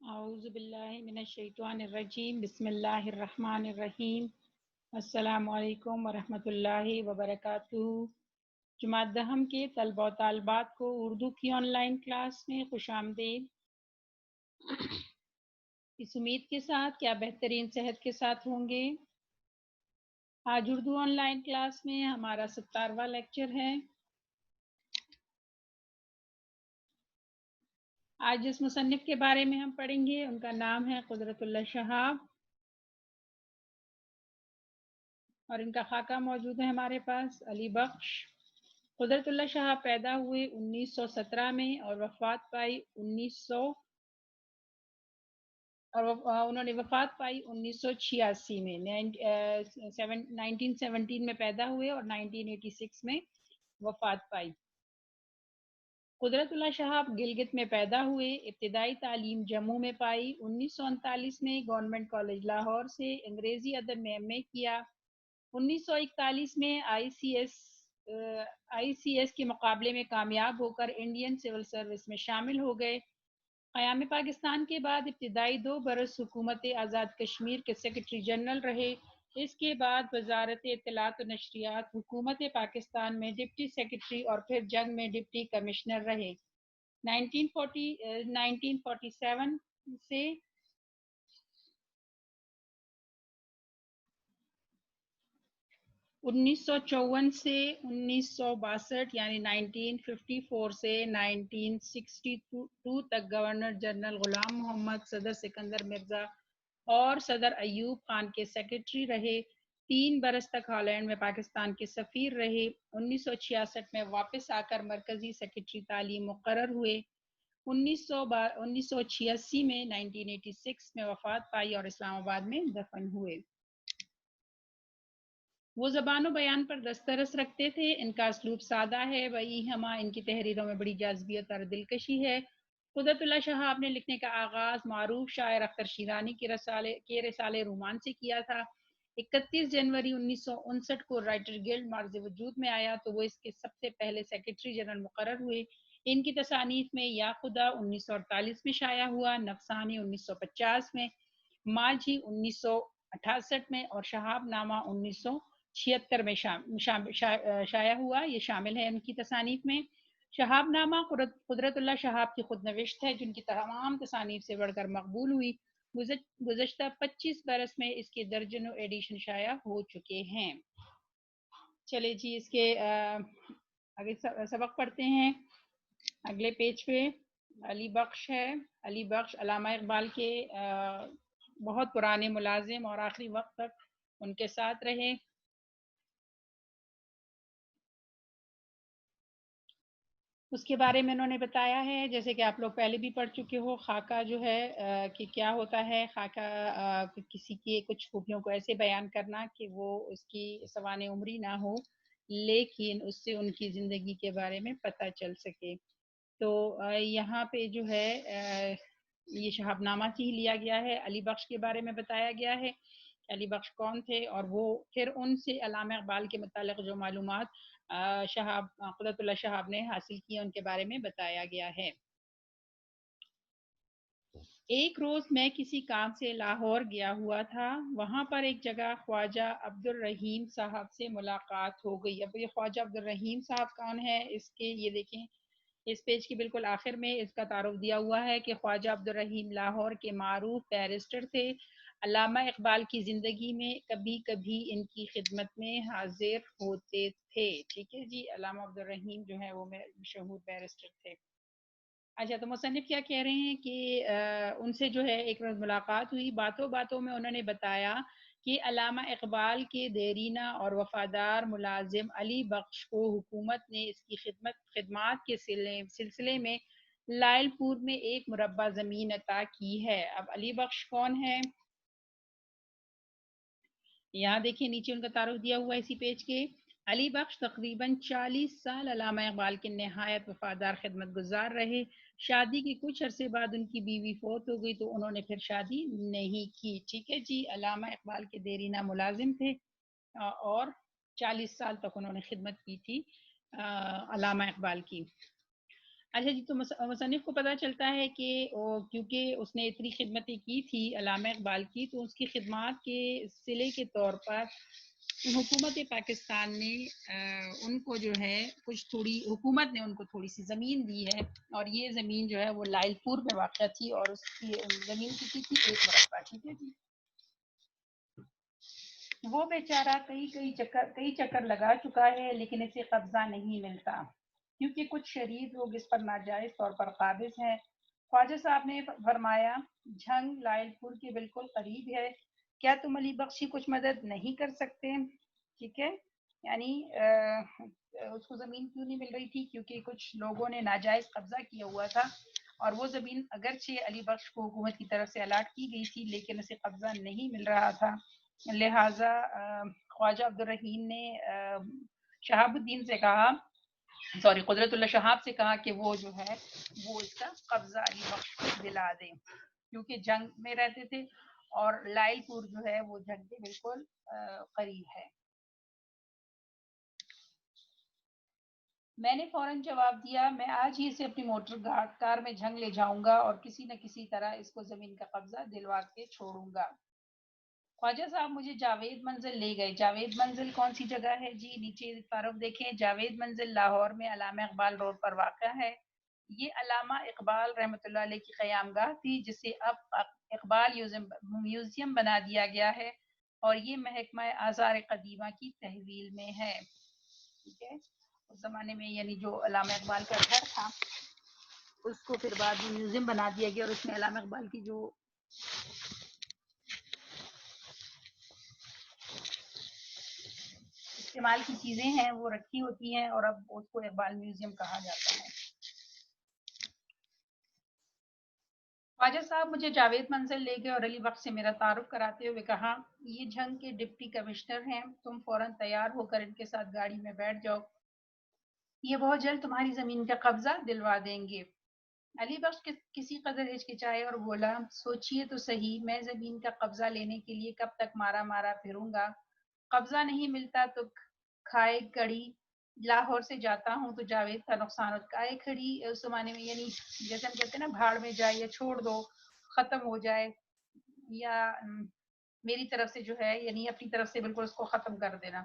اعوذ باللہ من الشیطان الرجیم بسم اللہ الرحمن الرحیم السلام علیکم ورحمۃ اللہ وبرکاتہ۔ جماعت دہم کے طلبہ و طالبات کو اردو کی آن لائن کلاس میں خوش آمدید۔ اس امید کے ساتھ کہ آپ بہترین صحت کے ساتھ ہوں گے۔ آج اردو آن لائن کلاس میں ہمارا 70واں لیکچر ہے۔ آج جس مصنف کے بارے میں ہم پڑھیں گے ان کا نام ہے قدرت اللہ شہاب، اور ان کا خاکہ موجود ہے ہمارے پاس علی بخش۔ قدرت اللہ شہاب پیدا ہوئے 1917 میں اور وفات پائی انہوں نے وفات پائی 1986 میں۔ 1917 میں پیدا ہوئے اور 1986 میں وفات پائی۔ قدرت اللہ شہاب گلگت میں پیدا ہوئے، ابتدائی تعلیم جموں میں پائی۔ 1939 میں گورنمنٹ کالج لاہور سے انگریزی ادب میں ایم اے کیا۔ 1941 میں آئی سی ایس کے مقابلے میں کامیاب ہو کر انڈین سول سروس میں شامل ہو گئے۔ قیام پاکستان کے بعد ابتدائی 2 برس حکومت آزاد کشمیر کے سیکرٹری جنرل رہے۔ اس کے بعد وزارت اطلاعات و نشریات، حکومت پاکستان میں ڈپٹی سیکرٹری اور پھر جنگ میں ڈپٹی کمشنر رہے۔ 1947 سے 1954 سے 1962 یعنی 1954 سے 1962 تک گورنر جنرل غلام محمد، صدر سکندر مرزا اور صدر ایوب خان کے سیکرٹری رہے۔ 3 برس تک ہالینڈ میں پاکستان کے سفیر رہے۔ 1966 میں واپس آ کر مرکزی سیکرٹری تعلیم مقرر ہوئے۔ 1986 میں 1986 میں وفات پائی اور اسلام آباد میں دفن ہوئے۔ وہ زبان و بیان پر دسترس رکھتے تھے۔ ان کا اسلوب سادہ ہے، وہی ہما ان کی تحریروں میں بڑی جاذبیت اور دلکشی ہے۔ قدرت اللہ شہاب نے لکھنے کا آغاز معروف شاعر اختر شیرانی کے رسالے رومان سے کیا تھا۔ 31 جنوری 1959 کو رائٹر گلڈ معرض وجود میں آیا تو وہ اس کے سب سے پہلے سیکرٹری جنرل مقرر ہوئے۔ ان کی تصانیف میں یا خدا 1948 میں شائع ہوا، نفسانی 1950 میں، ماجھی 1968 میں اور شہاب نامہ 1976 میں شائع ہوا۔ یہ شامل ہے ان کی تصانیف میں۔ شہاب نامہ قدرت اللہ شہاب کی خود نوشت ہے، جن کی تمام تصانیف سے بڑھ کر مقبول ہوئی۔ گزشتہ 25 برس میں اس کے درجنوں ایڈیشن شائع ہو چکے ہیں۔ چلے جی، اس کے آگے سبق پڑھتے ہیں۔ اگلے پیج پہ علی بخش ہے۔ علی بخش علامہ اقبال کے بہت پرانے ملازم اور آخری وقت تک ان کے ساتھ رہے۔ اس کے بارے میں انہوں نے بتایا ہے، جیسے کہ آپ لوگ پہلے بھی پڑھ چکے ہو، خاکہ جو ہے کہ کیا ہوتا ہے۔ خاکہ کسی کی کچھ خوبیوں کو ایسے بیان کرنا کہ وہ اس کی سوانح عمری نہ ہو لیکن اس سے ان کی زندگی کے بارے میں پتہ چل سکے۔ تو یہاں پہ جو ہے یہ شہاب نامہ سے ہی لیا گیا ہے۔ علی بخش کے بارے میں بتایا گیا ہے کہ علی بخش کون تھے، اور وہ پھر ان سے علامہ اقبال کے متعلق جو معلومات قدرت اللہ شہاب نے حاصل کی ان کے بارے میں بتایا گیا ہے۔ ایک روز میں کسی کام سے لاہور گیا ہوا تھا، وہاں پر ایک جگہ خواجہ عبد الرحیم صاحب سے ملاقات ہو گئی۔ اب یہ خواجہ عبد الرحیم صاحب کون ہے، اس کے یہ دیکھیں اس پیج کے بالکل آخر میں اس کا تعارف دیا ہوا ہے کہ خواجہ عبد الرحیم لاہور کے معروف بیرسٹر تھے۔ علامہ اقبال کی زندگی میں کبھی کبھی ان کی خدمت میں حاضر ہوتے تھے۔ ٹھیک ہے جی، علامہ عبد الرحیم جو ہے وہ مشہور بیرسٹر تھے۔ اچھا، تو مصنف کیا کہہ رہے ہیں کہ ان سے جو ہے ایک روز ملاقات ہوئی، باتوں باتوں میں انہوں نے بتایا کہ علامہ اقبال کے دیرینہ اور وفادار ملازم علی بخش کو حکومت نے اس کی خدمات کے سلسلے میں لائل پور میں 1 مربع زمین عطا کی ہے۔ اب علی بخش کون ہے، یہاں دیکھیں نیچے ان کا تعارف دیا ہوا ہے اسی پیج کے۔ علی بخش تقریباً 40 سال علامہ اقبال کے نہایت وفادار خدمت گزار رہے۔ شادی کے کچھ عرصے بعد ان کی بیوی فوت ہو گئی تو انہوں نے پھر شادی نہیں کی۔ ٹھیک ہے جی، علامہ اقبال کے دیرینہ ملازم تھے اور 40 سال تک انہوں نے خدمت کی تھی علامہ اقبال کی۔ اچھا جی، تو مصنف کو پتہ چلتا ہے کہ کیونکہ اس نے اتنی خدمتیں کی تھی علامہ اقبال کی، تو اس کی خدمات کے صلے کے طور پر حکومت پاکستان نے ان کو جو ہے کچھ تھوڑی، حکومت نے ان کو تھوڑی سی زمین دی ہے، اور یہ زمین جو ہے وہ لائل پور میں واقع تھی، اور اس کی زمین کتنی تھی؟ 1 مربع، ٹھیک ہے جی۔ وہ بیچارہ کئی چکر لگا چکا ہے، لیکن اسے قبضہ نہیں ملتا، کیونکہ کچھ شریر لوگ اس پر ناجائز طور پر قابض ہیں۔ خواجہ صاحب نے فرمایا، جھنگ لائل پور کے بالکل قریب ہے، کیا تم علی بخشی کچھ مدد نہیں کر سکتے؟ ٹھیک ہے، یعنی اس کو زمین کیوں نہیں مل رہی تھی؟ کیونکہ کچھ لوگوں نے ناجائز قبضہ کیا ہوا تھا، اور وہ زمین اگرچہ علی بخش کو حکومت کی طرف سے الاٹ کی گئی تھی، لیکن اسے قبضہ نہیں مل رہا تھا۔ لہٰذا خواجہ عبد الرحیم نے شہاب الدین سے کہا، قدرت اللہ شہاب سے کہا کہ وہ جو ہے وہ اس کا قبضہ علی بخش کو دلا دیں، کیونکہ جنگ میں رہتے تھے، اور لائل پور جو ہے وہ جنگ کے بالکل قریب ہے۔ میں نے فوراً جواب دیا، میں آج ہی اسے اپنی موٹر کار میں جھنگ لے جاؤں گا، اور کسی نہ کسی طرح اس کو زمین کا قبضہ دلوا کے چھوڑوں گا۔ خواجہ صاحب مجھے جاوید منزل لے گئے۔ جاوید منزل کون سی جگہ ہے جی؟ نیچے فاروق دیکھیں، جاوید منزل لاہور میں علامہ اقبال روڈ پر واقع ہے۔ یہ علامہ اقبال رحمۃ اللہ علیہ کی قیام گاہ تھی، جسے اب اقبال میوزیم بنا دیا گیا ہے، اور یہ محکمہ آثار قدیمہ کی تحویل میں ہے۔ ٹھیک ہے، اس زمانے میں یعنی جو علامہ اقبال کا گھر تھا، اس کو پھر بعد میں میوزیم بنا دیا گیا، اور اس میں علامہ اقبال کی جو استعمال کی چیزیں ہیں وہ رکھی ہوتی ہیں، اور اب اس کو اقبال میوزیم کہا جاتا ہے۔ خواجہ صاحب مجھے جاوید منزل لے گئے اور علی بخش سے میرا تعارف کراتے ہوئے کہا، یہ جھنگ کے ڈپٹی کمشنر ہیں، تم فوراً تیار ہو کر ان کے ساتھ گاڑی میں بیٹھ جاؤ، یہ بہت جلد تمہاری زمین کا قبضہ دلوا دیں گے۔ علی بخش کسی قدر ہچکچائے اور بولا، سوچئے تو صحیح، میں زمین کا قبضہ لینے کے لیے کب تک مارا مارا پھروں گا؟ قبضہ نہیں ملتا تو کھائے کڑی، لاہور سے جاتا ہوں تو جاوید کا نقصان ہوتا ہے۔ کھڑی اس زمانے میں یعنی جیسے ہم کہتے ہیں نا، بھاڑ میں جائے یا چھوڑ دو، ختم ہو جائے، یا میری طرف سے جو ہے یعنی اپنی طرف سے بالکل اس کو ختم کر دینا۔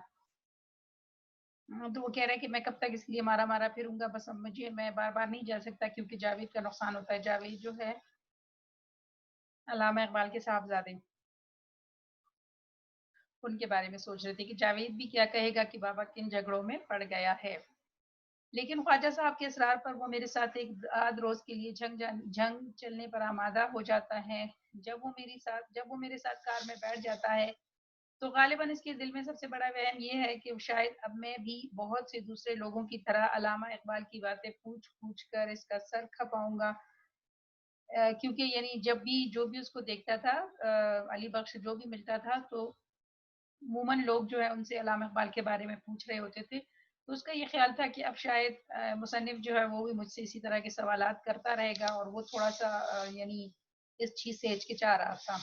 تو وہ کہہ رہا ہے کہ میں کب تک اس لیے مارا مارا پھروں گا، بس اب میں بار بار نہیں جا سکتا، کیونکہ جاوید کا نقصان ہوتا ہے۔ جاوید جو ہے علامہ اقبال کے صاحبزادے، ان کے بارے میں سوچ رہے تھے کہ جاوید بھی کیا کہے گا کہ بابا کن جھگڑوں میں پڑ گیا ہے۔ لیکن خواجہ صاحب کے اصرار پر وہ میرے ساتھ ایک آدھ روز کے لیے جنگ چلنے پر آمادہ ہو جاتا ہے۔ جب وہ میرے ساتھ کار میں بیٹھ جاتا ہے، تو غالباً اس کے دل میں سب سے بڑا وہم یہ ہے کہ شاید اب میں بھی بہت سے دوسرے لوگوں کی طرح علامہ اقبال کی باتیں پوچھ پوچھ کر اس کا سر کھپاؤں گا، کیونکہ یعنی جب بھی جو بھی اس کو دیکھتا تھا، علی بخش جو بھی ملتا تھا، تو عموماً لوگ جو ہے ان سے علامہ اقبال کے بارے میں پوچھ رہے ہوتے تھے، تو اس کا یہ خیال تھا کہ اب شاید مصنف جو ہے وہ بھی مجھ سے اسی طرح کے سوالات کرتا رہے گا، اور وہ تھوڑا سا یعنی اس چیز سے ہچکچا رہا تھا۔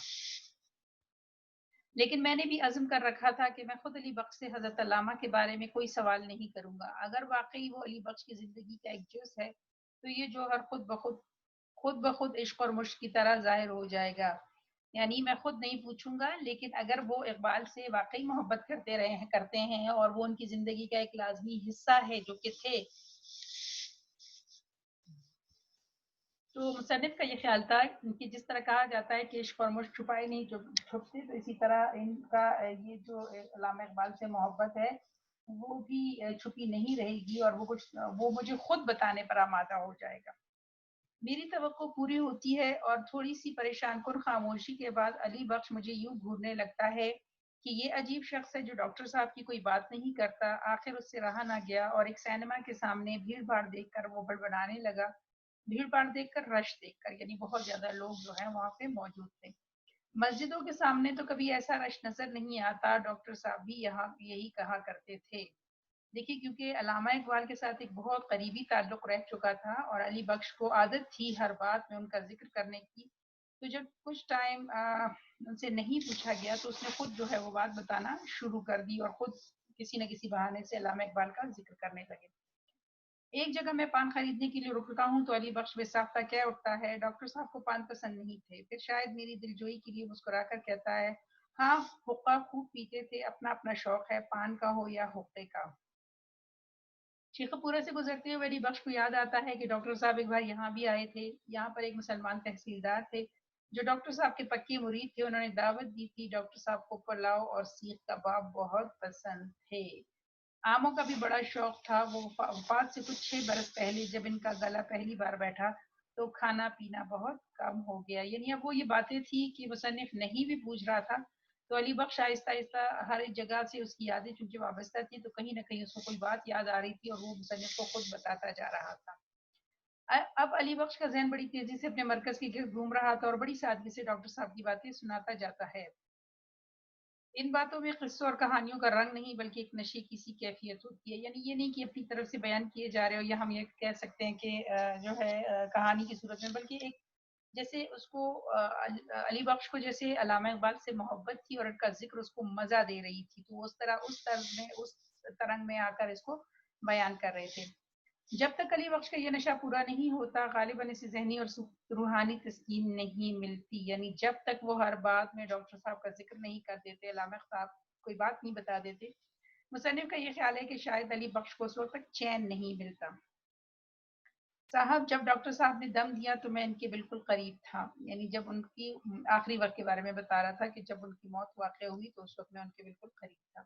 لیکن میں نے بھی عزم کر رکھا تھا کہ میں خود علی بخش سے حضرت علامہ کے بارے میں کوئی سوال نہیں کروں گا۔ اگر واقعی وہ علی بخش کی زندگی کا ایک جز ہے، تو یہ جوہر خود بخود عشق اور مشق کی طرح ظاہر ہو جائے گا۔ یعنی میں خود نہیں پوچھوں گا، لیکن اگر وہ اقبال سے واقعی محبت کرتے ہیں، اور وہ ان کی زندگی کا ایک لازمی حصہ ہے جو کہ تھے، تو مصنف کا یہ خیال تھا کہ جس طرح کہا جاتا ہے کہ عشق اور مشق چھپائے نہیں جو چھپتے، تو اسی طرح ان کا یہ جو علامہ اقبال سے محبت ہے وہ بھی چھپی نہیں رہے گی، اور وہ مجھے خود بتانے پر آمادہ ہو جائے گا۔ میری توقع پوری ہوتی ہے، اور تھوڑی سی پریشان کن خاموشی کے بعد علی بخش مجھے یوں گھورنے لگتا ہے کہ یہ عجیب شخص ہے جو ڈاکٹر صاحب کی کوئی بات نہیں کرتا۔ آخر اس سے رہا نہ گیا، اور ایک سینما کے سامنے بھیڑ بھاڑ دیکھ کر وہ بڑبڑانے لگا۔ بھیڑ بھاڑ دیکھ کر، رش دیکھ کر، یعنی بہت زیادہ لوگ جو ہیں وہاں پہ موجود تھے۔ مسجدوں کے سامنے تو کبھی ایسا رش نظر نہیں آتا، ڈاکٹر صاحب بھی یہاں یہی کہا کرتے تھے۔ دیکھیے، کیونکہ علامہ اقبال کے ساتھ ایک بہت قریبی تعلق رہ چکا تھا، اور علی بخش کو عادت تھی ہر بات میں ان کا ذکر کرنے کی، تو جب کچھ ٹائم ان سے نہیں پوچھا گیا، تو اس نے خود جو ہے وہ بات بتانا شروع کر دی، اور خود کسی نہ کسی بہانے سے علامہ اقبال کا ذکر کرنے لگے۔ ایک جگہ میں پان خریدنے کے لیے رکتا ہوں تو علی بخش بے ساختہ کہہ اٹھتا ہے ڈاکٹر صاحب کو پان پسند نہیں تھے. پھر شاید میری دلجوئی کے لیے مسکرا کر کہتا ہے ہاں حقہ خوب پیتے تھے, اپنا اپنا شوق ہے, پان کا ہو یا حقے کا. شیخ پورے سے گزرتے ہوئے علی بخش کو یاد آتا ہے کہ ڈاکٹر صاحب ایک بار یہاں بھی آئے تھے. یہاں پر ایک مسلمان تحصیلدار تھے جو ڈاکٹر صاحب کے پکے مرید تھے. انہوں نے دعوت دی تھی. ڈاکٹر صاحب کو پلاؤ اور سیخ کباب بہت پسند تھے. آموں کا بھی بڑا شوق تھا. وہ وفات سے کچھ 6 برس پہلے جب ان کا گلا پہلی بار بیٹھا تو کھانا پینا بہت کم ہو گیا. یعنی اب وہ یہ باتیں تھی کہ مصنف نہیں بھی پوچھ رہا تھا تو علی بخش آہستہ آہستہ ہر ایک جگہ سے اس کی یادیں چونکہ وابستہ تھی تو کہیں نہ کہیں اس کو کوئی بات یاد آ رہی تھی اور وہ مصنف کو خود بتاتا جا رہا تھا. اب علی بخش کا ذہن بڑی تیزی سے اپنے مرکز کے گرد گھوم رہا تھا اور بڑی سادگی سے ڈاکٹر صاحب کی باتیں سناتا جاتا ہے. ان باتوں میں قصوں اور کہانیوں کا رنگ نہیں بلکہ ایک نشے کی سی کیفیت ہوتی ہے. یعنی یہ نہیں کہ اپنی طرف سے بیان کیے جا رہے ہو یا ہم یہ کہہ سکتے ہیں کہ جو ہے کہانی کی صورت میں, بلکہ ایک جیسے اس کو علی بخش کو جیسے علامہ اقبال سے محبت تھی اور ان کا ذکر اس کو مزہ دے رہی تھی تو اس طرح اس طرز میں اس ترنگ میں آ کر اس کو بیان کر رہے تھے. جب تک علی بخش کا یہ نشہ پورا نہیں ہوتا غالباً اسے ذہنی اور روحانی تسکین نہیں ملتی. یعنی جب تک وہ ہر بات میں ڈاکٹر صاحب کا ذکر نہیں کر دیتے, علامہ صاحب کوئی بات نہیں بتا دیتے, مصنف کا یہ خیال ہے کہ شاید علی بخش کو اس وقت تک چین نہیں ملتا. صاحب جب ڈاکٹر صاحب نے دم دیا تو میں ان کے بالکل قریب تھا. یعنی جب ان کی آخری وقت کے بارے میں بتا رہا تھا کہ جب ان کی موت واقع ہوئی تو اس وقت میں ان کے بالکل قریب تھا.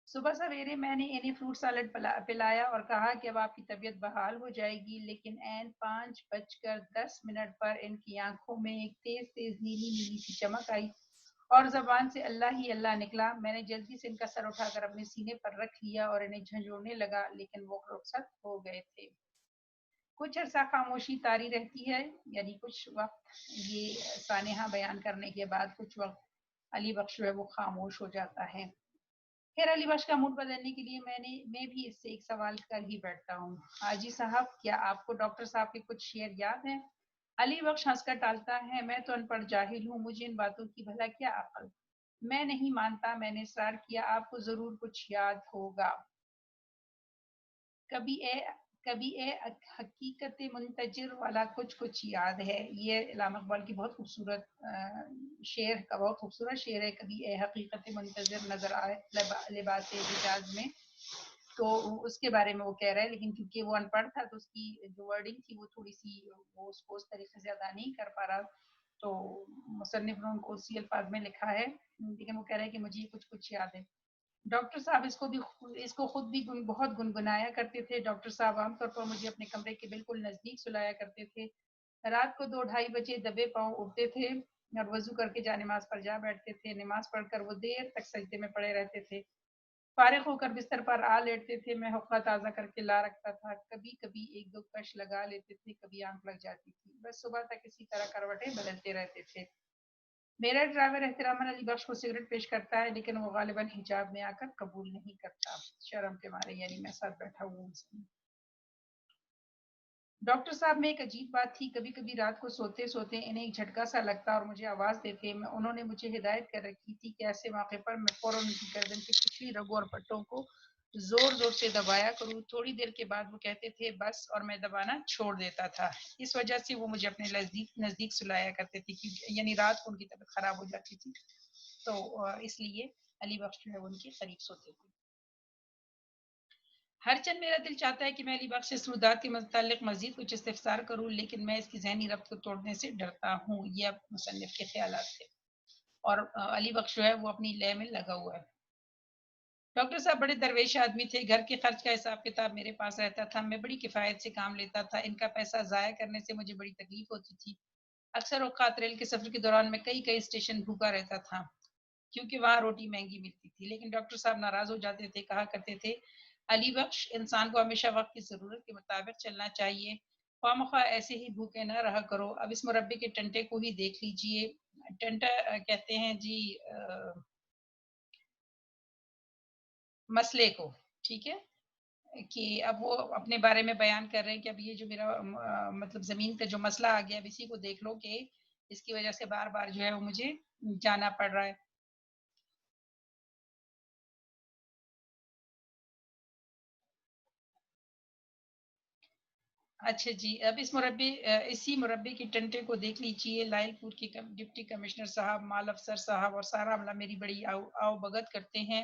صبح سویرے میں نے انہیں فروٹ سیلڈ پلایا اور کہا کہ اب آپ کی طبیعت بحال ہو جائے گی, لیکن عین 5:10 پر ان کی آنکھوں میں ایک تیز تیز نیلی نیلی سی چمک آئی اور زبان سے اللہ ہی اللہ نکلا. میں نے جلدی سے ان کا سر اٹھا کر اپنے سینے پر رکھ لیا اور انہیں جھنجھوڑنے لگا, لیکن وہ رخصت ہو گئے تھے. کچھ عرصہ خاموشی طاری رہتی ہے. یعنی کچھ وقت یہ سانحہ بیان کرنے کے بعد کچھ وقت علی بخش وہ خاموش ہو جاتا ہے. پھر علی بخش کا موڈ بدلنے کے لیے میں بھی اس سے ایک سوال کر ہی بیٹھتا ہوں. حاجی صاحب کیا آپ کو ڈاکٹر صاحب کے کچھ شعر یاد ہیں؟ علی بخش ہنس کر ٹالتا ہے میں تو ان پڑھ جاہل ہوں, مجھے ان باتوں کی بھلا کیا عقل. میں نہیں مانتا. میں نے اصرار کیا آپ کو ضرور کچھ یاد ہوگا. کبھی اے کبھی اے حقیقت منتظر والا کچھ کچھ یاد ہے. یہ علامہ اقبال کی بہت خوبصورت شعر کا بہت خوبصورت شعر ہے. کبھی اے حقیقت منتظر نظر آئے لباس حجاز میں, تو اس کے بارے میں وہ کہہ رہا ہے. لیکن کیونکہ وہ ان پڑھ تھا تو اس کی جو ورڈنگ تھی وہ تھوڑی سی وہ اس کو اس طریقے سے ادا نہیں کر پا رہا, تو مصنف نے ان کو اسی الفاظ میں لکھا ہے. لیکن وہ کہہ رہا ہے کہ مجھے یہ کچھ کچھ یاد ہے. ڈاکٹر صاحب اس کو خود بھی بہت گنگنایا کرتے تھے. ڈاکٹر صاحب عام طور پر مجھے اپنے کمرے کے بالکل نزدیک سلایا کرتے تھے. رات کو 2-2:30 بجے دبے پاؤں اٹھتے تھے اور وضو کر کے نماز پر جا بیٹھتے تھے. نماز پڑھ کر وہ دیر تک سجدے میں پڑے رہتے تھے. فارغ ہو کر بستر پر آ لیٹتے تھے. میں حقہ تازہ کر کے لا رکھتا تھا. کبھی کبھی 1-2 کش لگا لیتے تھے, کبھی آنکھ لگ جاتی تھی. بس صبح تک اسی طرح کروٹیں بدلتے رہتے تھے. میرا ڈرائیور احتراماً علی بخش کو سگریٹ پیش کرتا ہے, لیکن وہ غالباً حجاب میں آ کر قبول نہیں کرتا, شرم کے مارے. یعنی میں ساتھ بیٹھا ہوں. ڈاکٹر صاحب میں ایک عجیب بات تھی. کبھی کبھی رات کو سوتے سوتے انہیں ایک جھٹکا سا لگتا اور مجھے آواز دیتے. انہوں نے مجھے ہدایت کر رکھی تھی کہ ایسے موقع پر میں فوراً ان کی گردن کی پچھلی رگوں اور پٹوں کو زور زور سے دبایا کروں. تھوڑی دیر کے بعد وہ کہتے تھے بس, اور میں دبانا چھوڑ دیتا تھا. اس وجہ سے وہ مجھے اپنے نزدیک سلایا کرتے تھے, یعنی رات کو ان کی طبیعت خراب ہو جاتی تھی تو اس لیے علی بخش جو ہے ان کے قریب سوتے تھے. ہر چند میرا دل چاہتا ہے کہ میں علی بخش سے سرودات کے متعلق مزید کچھ استفسار کروں, لیکن میں اس کی ذہنی ربط کو توڑنے سے ڈرتا ہوں. یہ اب مصنف کے خیالات تھے اور علی بخش جو ہے وہ اپنی لے میں لگا ہوا ہے. ڈاکٹر صاحب بڑے درویش آدمی تھے. گھر کے خرچ کا حساب کتاب میرے پاس رہتا تھا. میں بڑی کفایت سے کام لیتا تھا. ان کا پیسہ ضائع کرنے سے مجھے بڑی تکلیف ہوتی تھی. اکثر اوقات ریل کے سفر کے دوران میں کئی اسٹیشن بھوکا رہتا تھا کیونکہ وہاں روٹی مہنگی ملتی تھی. لیکن ڈاکٹر صاحب ناراض ہو جاتے تھے, کہا کرتے تھے علی بخش انسان کو ہمیشہ وقت کی ضرورت کے مطابق چلنا چاہیے, خواہ مخواہ ایسے ہی بھوکے نہ رہا کرو. اب اس مربے کے ٹنٹے کو ہی دیکھ لیجئے. ٹنٹا کہتے ہیں جی مسئلے کو, ٹھیک ہے, کہ اب وہ اپنے بارے میں بیان کر رہے ہیں کہ اب یہ جو میرا مطلب زمین کا جو مسئلہ آ گیا اب اسی کو دیکھ لو کہ اس کی وجہ سے بار بار جو ہے وہ مجھے جانا پڑ رہا ہے. اچھا جی، اب اسی مربے کی ٹنٹے کو دیکھ لیجیے۔ لائل پور کے ڈپٹی کمشنر صاحب، مال افسر صاحب اور سارا عملہ میری بڑی آؤ بھگت کرتے ہیں،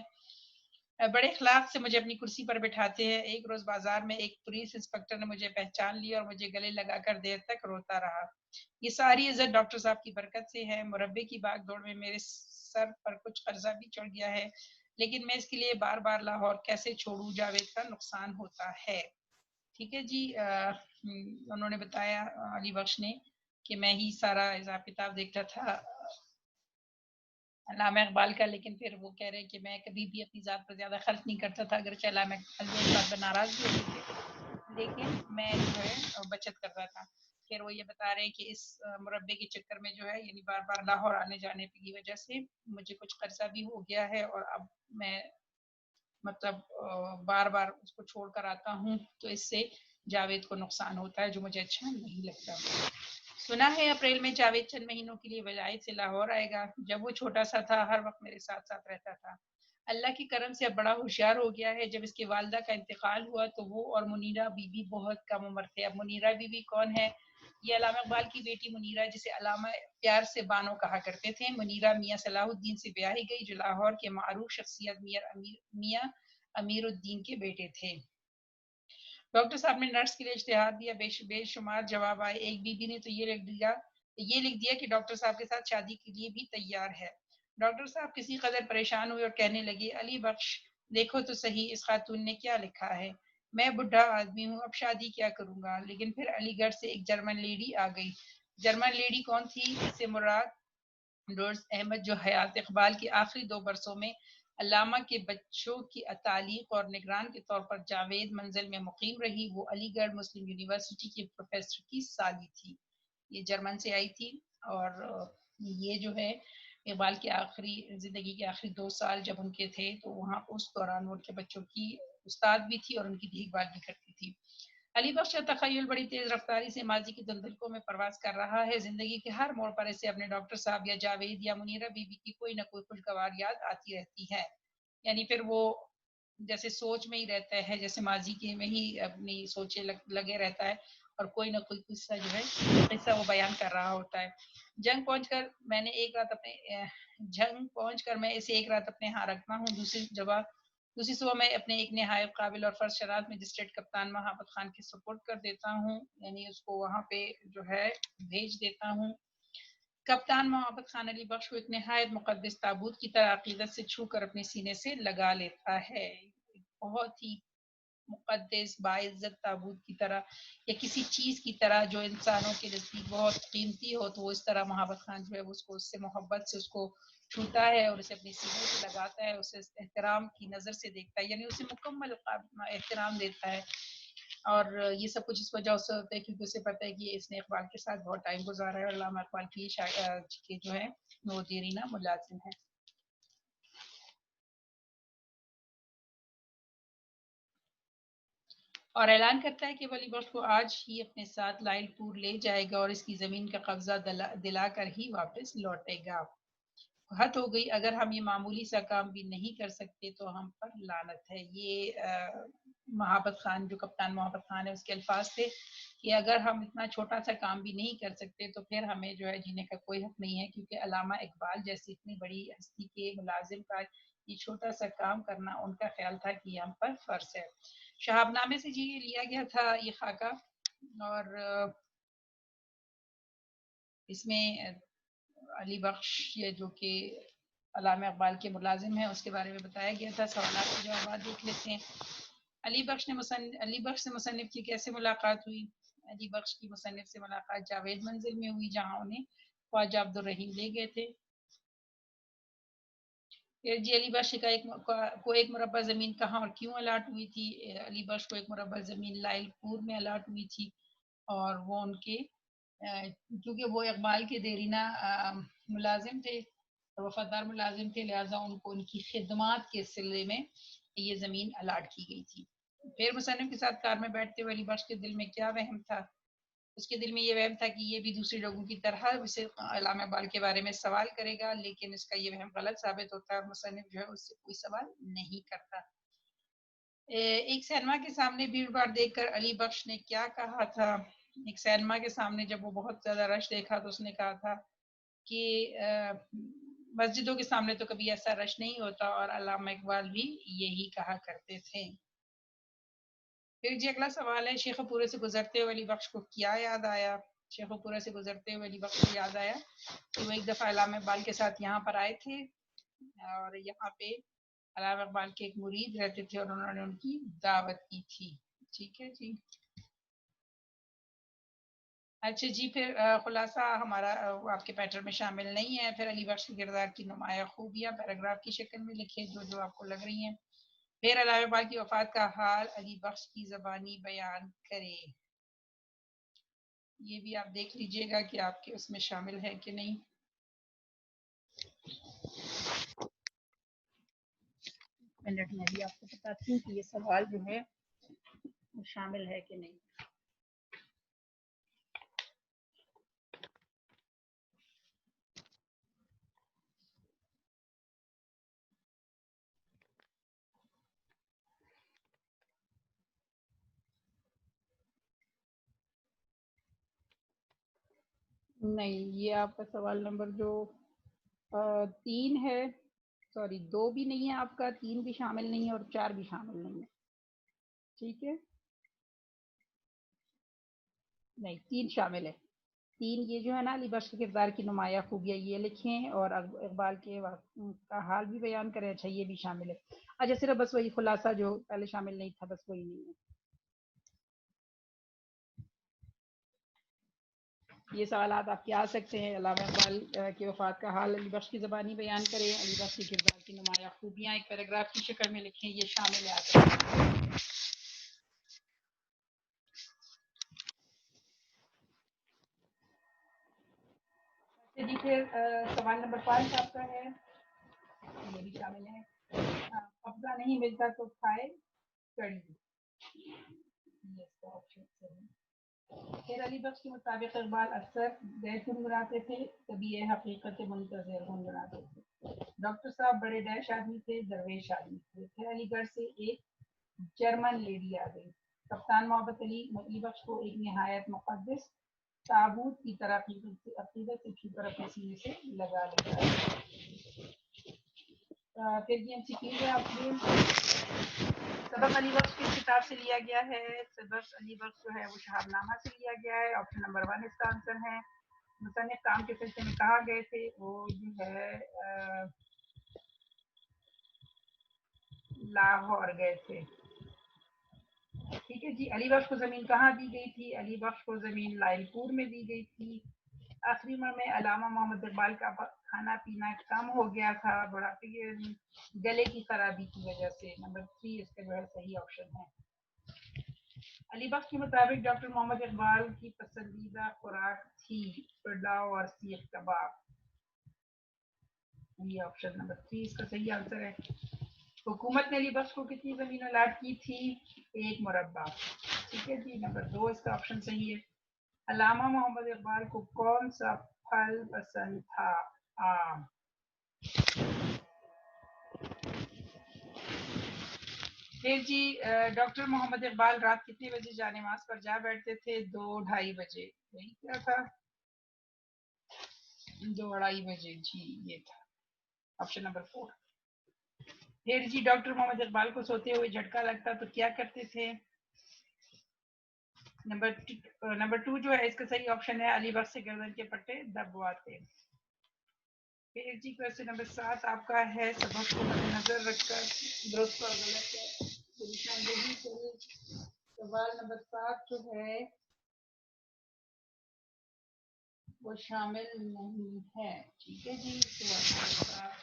بڑے اخلاق سے مجھے اپنی کرسی پر بٹھاتے ہیں۔ ایک روز بازار میں ایک پولیس انسپکٹر نے مجھے پہچان لیا اور مجھے گلے لگا کر دیر تک روتا رہا۔ یہ ساری عزت ڈاکٹر صاحب کی برکت سے ہے۔ مربے کی باغ دوڑ میں میرے سر پر کچھ قرضہ بھی چڑھ گیا ہے، لیکن میں اس کے لیے بار بار لاہور کیسے چھوڑوں؟ جاوید کا نقصان ہوتا ہے۔ ٹھیک ہے جی، انہوں نے بتایا علی بخش نے کہ میں ہی سارا حساب کتاب دیکھتا تھا علامہ اقبال کا، لیکن پھر وہ کہہ رہے ہیں کہ میں کبھی بھی اپنی ذات پر زیادہ خرچ نہیں کرتا تھا، اگرچہ علامہ اقبال بھی اس بات پر ناراض بھی ہوتے تھے، لیکن میں جو ہے بچت کرتا تھا۔ پھر وہ یہ بتا رہے ہیں کہ اس مربے کے چکر میں جو ہے، یعنی بار بار لاہور آنے جانے کی وجہ سے مجھے کچھ قرضہ بھی ہو گیا ہے، اور اب میں مطلب بار بار اس کو چھوڑ کر آتا ہوں تو اس سے جاوید کو نقصان ہوتا ہے، جو مجھے اچھا نہیں لگتا۔ سنا ہے اپریل میں جاوید چند مہینوں کے لیے ولایت سے لاہور آئے گا۔ جب وہ چھوٹا سا تھا ہر وقت میرے ساتھ ساتھ رہتا تھا۔ اللہ کی کرم سے اب بڑا ہوشیار ہو گیا ہے۔ جب اس کی والدہ کا انتقال ہوا تو وہ اور منیرہ بی بی بہت کم عمر تھے۔ اب منیرہ بی بی کون ہے؟ یہ علامہ اقبال کی بیٹی منیرہ، جسے علامہ پیار سے بانو کہا کرتے تھے۔ منیرہ میاں صلاح الدین سے بیاہی گئی، جو لاہور کے معروف شخصیت میاں امیر الدین کے بیٹے تھے۔ ڈاکٹر صاحب نے نرس کے لیے اشتہار دیا، بے شمار جواب آئے۔ ایک بی بی نے تو یہ لکھ دیا کہ ڈاکٹر صاحب کے ساتھ شادی کے لیے بھی تیار ہے۔ ڈاکٹر صاحب کسی قدر پریشان ہوئے اور کہنے لگے، علی بخش دیکھو تو صحیح اس خاتون نے کیا لکھا ہے۔ میں بڈھا آدمی ہوں، اب شادی کیا کروں گا؟ لیکن پھر علی گڑھ سے ایک جرمن لیڈی آ گئی۔ جرمن لیڈی کون تھی؟ اس سے مراد ڈورس احمد، جو حیات اقبال کے آخری 2 برسوں میں علامہ کے بچوں کی تعلیق اور نگران کے طور پر جاوید منزل میں مقیم رہی۔ وہ علی گڑھ مسلم یونیورسٹی کے پروفیسر کی سالی تھی۔ یہ جرمن سے آئی تھی، اور یہ جو ہے اقبال کے آخری زندگی کے آخری 2 سال جب ان کے تھے تو وہاں اس دوران وہ ان کے بچوں کی استاد بھی تھی اور ان کی دیکھ بھال بھی کرتی تھی۔ علی بخش کا تخیل بڑی تیز رفتاری سے ماضی کی دلدلکوں میں پرواز کر رہا ہے۔ زندگی کے ہر موڑ پر اسے اپنے ڈاکٹر صاحب یا جاوید یا منیرہ بی بی کی کوئی نہ کوئی خوشگوار یاد آتی رہتی ہے۔ یعنی پھر وہ جیسے سوچ میں ہی رہتا ہے، جیسے ماضی کے میں ہی اپنی سوچے لگے رہتا ہے، اور کوئی نہ کوئی قصہ جو ہے قصہ وہ بیان کر رہا ہوتا ہے۔ جنگ پہنچ کر میں اسے ایک رات اپنے ہاں رکھتا ہوں۔ دوسری صبح میں اپنے ایک نہایت قابل اور فرض شناس مجسٹریٹ کپتان محمد خان کے سپورٹ کر دیتا ہوں، یعنی اس کو وہاں پہ جو ہے بھیج دیتا ہوں۔ کپتان محمد خان علی بخش کو ایک نہایت مقدس تابوت کی طرح عقیدت سے چھو کر اپنے سینے سے لگا لیتا ہے۔ بہت ہی مقدس باعزت تابوت کی طرح، یا کسی چیز کی طرح جو انسانوں کے نزدیک بہت قیمتی ہو، تو وہ اس طرح محمد خان جو ہے اس کو اس سے محبت سے اس کو چھوتا ہے اور اسے اپنی سینے سے لگاتا ہے، اسے احترام کی نظر سے دیکھتا ہے، یعنی اسے مکمل احترام دیتا ہے۔ اور یہ سب کچھ اس وجہ سے ہوتا ہے کیونکہ اسے پتہ ہے کہ اس نے اقبال کے ساتھ بہت ٹائم گزارا ہے، اور علامہ اقبال کی جو ہے وہ دیرینہ ملازم ہے۔ اور اعلان کرتا ہے کہ ولی بخش کو آج ہی اپنے ساتھ لائل پور لے جائے گا اور اس کی زمین کا قبضہ دلا کر ہی واپس لوٹے گا۔ حد ہو گئی، اگر ہم یہ معمولی سا کام بھی نہیں کر سکتے تو ہم پر لعنت ہے۔ یہ محبت خان، جو کپتان محبت خان ہے، اس کے الفاظ تھے کہ اگر ہم اتنا چھوٹا سا کام بھی نہیں کر سکتے تو پھر ہمیں جو ہے جینے کا کوئی حق نہیں ہے، کیونکہ علامہ اقبال جیسی اتنی بڑی ہستی کے ملازم کا یہ چھوٹا سا کام کرنا ان کا خیال تھا کہ ہم پر فرض ہے۔ شہاب نامے سے جی یہ لیا گیا تھا یہ خاکہ، اور اس میں علی بخش یہ جو کہ علامہ اقبال کے ملازم ہیں اس کے بارے میں بتایا گیا تھا۔ سوالات کے جوابات دیکھ لیتے ہیں۔ علی بخش سے مصنف کی کیسے ملاقات ہوئی؟ علی بخش کی مصنف سے ملاقات جاوید منزل میں ہوئی، جہاں انہیں خواجہ عبد الرحیم لے گئے تھے۔ جی علی بخش کو ایک مربع زمین کہاں اور کیوں الاٹ ہوئی تھی؟ علی بخش کو ایک مربع زمین لائل پور میں الاٹ ہوئی تھی، اور وہ ان کے کیونکہ وہ اقبال کے دیرینہ ملازم تھے اور وفادار ملازم تھے، لہٰذا ان کو ان کی خدمات کے سلسلے میں یہ زمین الاٹ کی گئی تھی۔ پھر مصنف کے ساتھ کار میں بیٹھتے ہوئے علی بخش کے دل میں کیا وہم تھا؟ اس کے دل میں یہ وہم تھا کہ یہ بھی دوسرے لوگوں کی طرح اسے علامہ اقبال کے بارے میں سوال کرے گا، لیکن اس کا یہ وہم غلط ثابت ہوتا ہے، مصنف جو ہے اس سے کوئی سوال نہیں کرتا۔ ایک سینما کے سامنے بھیڑ بھاڑ دیکھ کر علی بخش نے کیا کہا تھا؟ ایک سینما کے سامنے جب وہ بہت زیادہ رش دیکھا تو اس نے کہا تھا کہ مسجدوں کے سامنے تو کبھی ایسا رش نہیں ہوتا، اور علامہ اقبال بھی یہی کہا کرتے تھے۔ پھر جی اگلا سوال ہے، شیخ پورے سے گزرتے ہوئے علی بخش کو کیا یاد آیا؟ شیخ پورے سے گزرتے ہوئے علی بخش کو یاد آیا کہ وہ ایک دفعہ علامہ اقبال کے ساتھ یہاں پر آئے تھے، اور یہاں پہ علامہ اقبال کے ایک مرید رہتے تھے اور انہوں نے ان کی دعوت کی تھی۔ ٹھیک ہے جی۔ اچھا جی، پھر خلاصہ ہمارا آپ کے پیٹرن میں شامل نہیں ہے۔ پھر علی بخش کے کردار کی نمایاں خوبیاں پیراگراف کی شکل میں لکھے جو جو آپ کو لگ رہی ہیں۔ پھر علامہ اقبال کی وفات کا حال علی بخش کی زبانی بیان کرے۔ یہ بھی آپ دیکھ لیجئے گا کہ آپ کے اس میں شامل ہے کہ نہیں۔ منٹ میں بھی آپ کو بتاتی ہوں کہ یہ سوال جو ہے وہ شامل ہے کہ نہیں۔ نہیں، یہ آپ کا سوال نمبر جو 3 ہے، سوری 2 بھی نہیں ہے آپ کا، 3 بھی شامل نہیں ہے اور 4 بھی شامل نہیں ہے۔ ٹھیک ہے، نہیں 3 شامل ہے۔ 3 یہ جو ہے نا علی بخش کے کردار کی نمایاں خوبیاں یہ لکھیں، اور اقبال کے کا حال بھی بیان کریں۔ اچھا یہ بھی شامل ہے۔ اچھا صرف بس وہی خلاصہ جو پہلے شامل نہیں تھا بس وہی نہیں ہے۔ یہ سوالات آپ کے آ سکتے ہیں۔ علامہ اقبال کی وفات کا حال علی بخش کی زبانی بیان کریں، علی بخش کے کردار کی نمایاں خوبیاں ایک پیراگراف کی شکل میں لکھیں، یہ شامل ہے آپ کے۔ جی پھر سوال نمبر 5 آپ کا ہے، یہ بھی شامل ہے۔ قبضہ نہیں ملتا تو کھائے کڑی، یہ اس کا آپشن صحیح ہے۔ پھر علی بخش کے مطابق اقبال اکثر بیت گنگناتے تھے، کبھی یہ حقیقت منتظر گنگناتے تھے۔ ڈاکٹر صاحب بڑے ڈیش آدمی تھے، درویش آدمی تھے۔ پھر علی گڑھ سے ایک جرمن لیڈی آ گئی۔ کپتان محبت علی علی بخش کو ایک نہایت مقدس تابوت کی طرح عقیدت سے چھو کر اپنے سینے سے لگا لیتا ہے۔ پھر یہ MCQ ہے آپ کے۔ سبق علی بخش کس کتاب سے لیا گیا ہے؟ سبق علی بخش جو ہے وہ شہاب نامہ سے لیا گیا ہے۔ آپشن نمبر 1 اس کا آنسر ہے۔ مصنف کام کے سلسلے میں کہاں گئے تھے؟ وہ جو ہے لاہور گئے تھے۔ ٹھیک ہے جی۔ علی بخش کو زمین کہاں دی گئی تھی؟ علی بخش کو زمین لائل پور میں دی گئی تھی۔ آخری عمر میں علامہ محمد اقبال کا کھانا پینا کم ہو گیا تھا بڑھاپے کے گلے کی خرابی کی وجہ سے۔ نمبر 3 اس کا جو ہے صحیح آپشن ہے۔ علی بخش کے مطابق ڈاکٹر محمد اقبال کی پسندیدہ خوراک تھی پلاؤ اور سیخ کباب، یہ آپشن نمبر 3 اس کا صحیح آنسر ہے۔ حکومت نے علی بخش کو کتنی زمین الاٹ کی تھی؟ 1 مربع۔ ٹھیک ہے جی، نمبر 2 اس کا آپشن صحیح ہے۔ علامہ محمد اقبال کو کون سا پھل پسند تھا؟ آم۔ پھر جی ڈاکٹر محمد اقبال رات کتنے بجے جانماز پر جا بیٹھتے تھے؟ 2-2:30 بجے۔ یہی کیا تھا؟ 2-2:30 بجے، جی یہ تھا آپشن نمبر 4۔ پھر جی ڈاکٹر محمد اقبال کو سوتے ہوئے جھٹکا لگتا تو کیا کرتے تھے؟ نمبر 2 جو ہے اس کا صحیح آپشن ہے، علی بخش سے گردن کے پٹے دبواتے۔ پھر جی کوسچن نمبر 7 آپ کا ہے، سبق کو مد نظر رکھ کر درست اور غلط ہے نشاندہی کریں۔ سوال نمبر 7 جو ہے وہ شامل نہیں ہے۔ ٹھیک ہے جی، سوال نمبر 7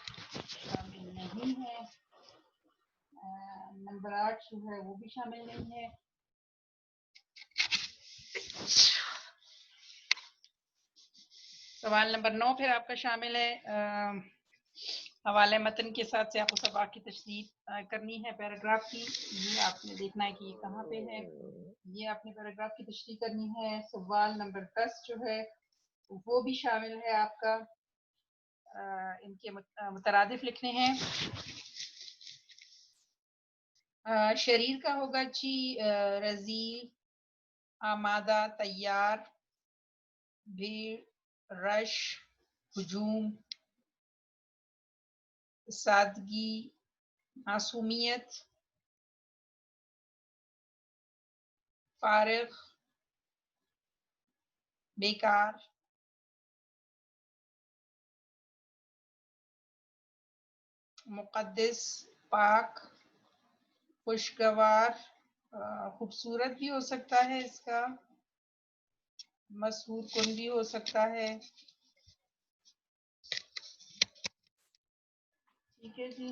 شامل نہیں ہے۔ نمبر 8 جو ہے وہ بھی شامل نہیں ہے۔ سوال نمبر 9 پھر آپ کا شامل ہے، حوالے متن کے ساتھ سیاق و سباق کی تشریح کرنی ہے پیراگراف کی۔ یہ آپ نے دیکھنا ہے کہ یہ کہاں پہ ہے، یہ آپ نے پیراگراف کی تشریح کرنی ہے۔ سوال نمبر 10 جو ہے وہ بھی شامل ہے آپ کا، ان کے مترادف لکھنے ہیں۔ شریر کا ہوگا جی رزیل، آمادہ، تیار، بھیڑ، رش، ہجوم، سادگی، معصومیت، فارغ، بیکار، مقدس، پاک، خوشگوار، خوبصورت بھی ہو سکتا ہے اس کا، مسحور کن بھی ہو سکتا ہے. ٹھیک ہے جی،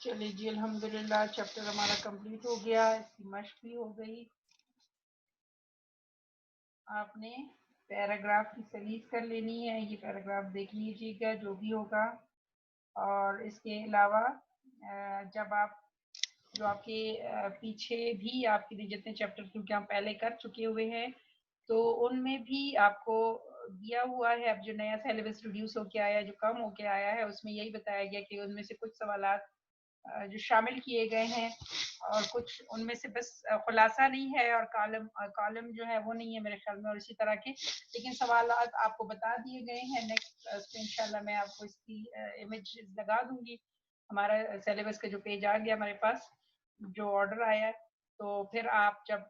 چلیے جی الحمدللہ چیپٹر ہمارا کمپلیٹ ہو گیا، اس کی مشق بھی ہو گئی. آپ نے پیراگراف کی سلیس کر لینی ہے، یہ پیراگراف دیکھ لیجیے گا جو بھی ہوگا. اور اس کے علاوہ جب آپ جو آپ کے پیچھے بھی آپ کے جتنے چیپٹر کیونکہ ہم پہلے کر چکے ہوئے ہیں تو ان میں بھی آپ کو دیا ہوا ہے. اب جو نیا سیلیبس ریڈیوس ہو کے آیا، جو کم ہو کے آیا ہے، اس میں یہی بتایا گیا کہ ان میں سے کچھ سوالات جو شامل کیے گئے ہیں اور کچھ ان میں سے بس خلاصہ نہیں ہے اور کالم جو ہے وہ نہیں ہے میرے خیال میں، اور اسی طرح کے لیکن سوالات آپ کو بتا دیے گئے ہیں. نیکسٹ انشاءاللہ میں آپ کو اس کی امیج لگا دوں گی. ہمارا سیلیبس کا جو پیج آ گیا ہمارے پاس، جو آرڈر آیا ہے، تو پھر آپ جب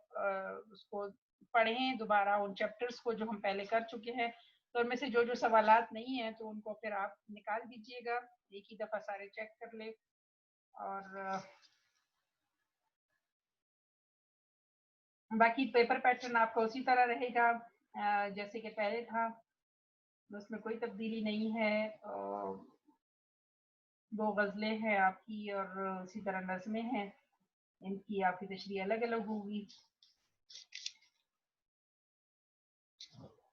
اس کو پڑھیں دوبارہ ان چیپٹرز کو جو ہم پہلے کر چکے ہیں، تو ان میں سے جو جو سوالات نہیں ہیں تو ان کو پھر آپ نکال دیجئے گا، ایک ہی دفعہ سارے چیک کر لیں. اور باقی پیپر پیٹرن آپ کا اسی طرح رہے گا جیسے کہ پہلے تھا، اس میں کوئی تبدیلی نہیں ہے. 2 غزلیں ہیں آپ کی اور اسی طرح نظمیں ہیں، ان کی آپ کی تشریح الگ الگ ہوگی.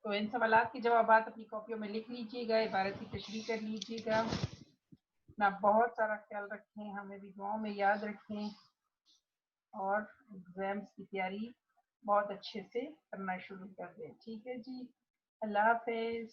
تو ان سوالات کے جوابات اپنی کاپیوں میں لکھ لیجیے گا، عبارت کی تشریح کر لیجیے گا. اپنا بہت سارا خیال رکھیں، ہمیں بھی دعاؤں میں یاد رکھیں اور ایگزامس کی تیاری بہت اچھے سے کرنا شروع کر دیں. ٹھیک ہے جی، اللہ حافظ.